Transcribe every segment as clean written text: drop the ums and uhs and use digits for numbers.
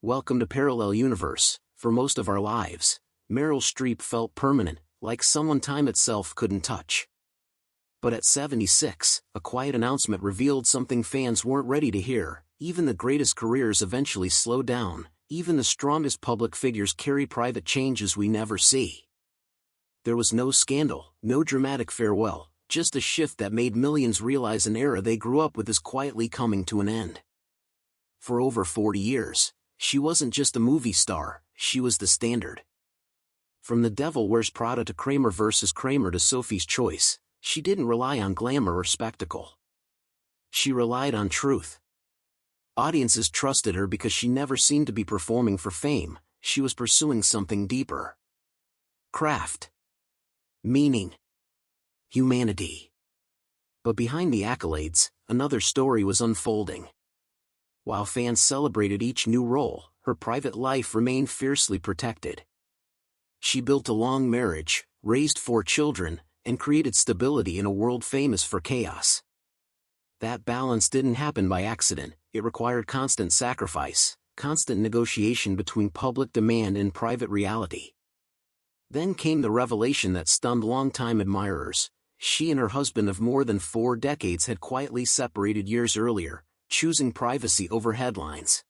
Welcome to Parallel Universe. For most of our lives, Meryl Streep felt permanent, like someone time itself couldn't touch. But at 76, a quiet announcement revealed something fans weren't ready to hear. Even the greatest careers eventually slow down. Even the strongest public figures carry private changes we never see. There was no scandal, no dramatic farewell, just a shift that made millions realize an era they grew up with is quietly coming to an end. For over 40 years, she wasn't just a movie star, she was the standard. From The Devil Wears Prada to Kramer vs. Kramer to Sophie's Choice, she didn't rely on glamour or spectacle. She relied on truth. Audiences trusted her because she never seemed to be performing for fame, she was pursuing something deeper. Craft. Meaning. Humanity. But behind the accolades, another story was unfolding. While fans celebrated each new role, her private life remained fiercely protected. She built a long marriage, raised 4 children, and created stability in a world famous for chaos. That balance didn't happen by accident, it required constant sacrifice, constant negotiation between public demand and private reality. Then came the revelation that stunned longtime admirers. She and her husband of more than 4 decades had quietly separated years earlier, choosing privacy over headlines.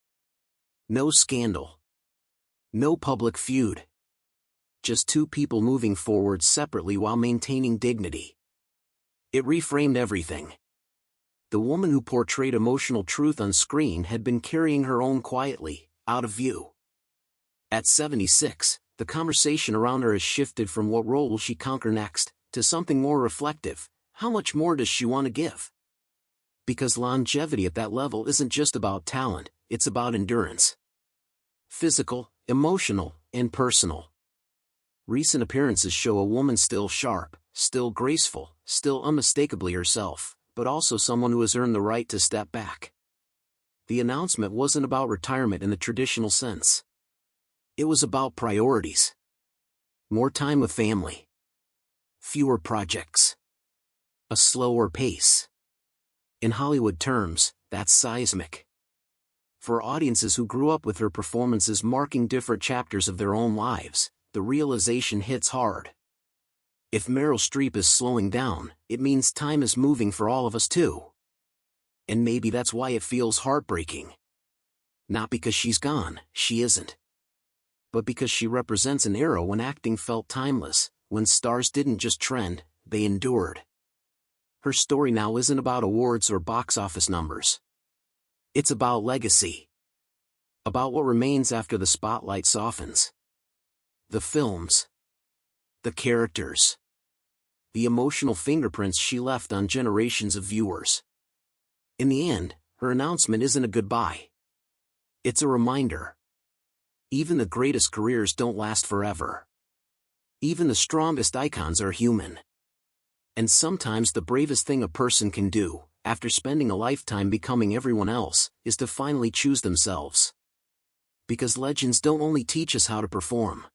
No scandal. No public feud. Just 2 people moving forward separately while maintaining dignity. It reframed everything. The woman who portrayed emotional truth on screen had been carrying her own quietly, out of view. At 76, the conversation around her has shifted from what role will she conquer next, to something more reflective: how much more does she want to give? Because longevity at that level isn't just about talent, it's about endurance. Physical, emotional, and personal. Recent appearances show a woman still sharp, still graceful, still unmistakably herself, but also someone who has earned the right to step back. The announcement wasn't about retirement in the traditional sense. It was about priorities. More time with family. Fewer projects. A slower pace. In Hollywood terms, that's seismic. For audiences who grew up with her performances marking different chapters of their own lives, the realization hits hard. If Meryl Streep is slowing down, it means time is moving for all of us too. And maybe that's why it feels heartbreaking. Not because she's gone, she isn't. But because she represents an era when acting felt timeless, when stars didn't just trend, they endured. Her story now isn't about awards or box office numbers. It's about legacy. About what remains after the spotlight softens. The films. The characters. The emotional fingerprints she left on generations of viewers. In the end, her announcement isn't a goodbye. It's a reminder. Even the greatest careers don't last forever. Even the strongest icons are human. And sometimes the bravest thing a person can do, after spending a lifetime becoming everyone else, is to finally choose themselves. Because legends don't only teach us how to perform.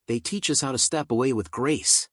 They teach us how to step away with grace.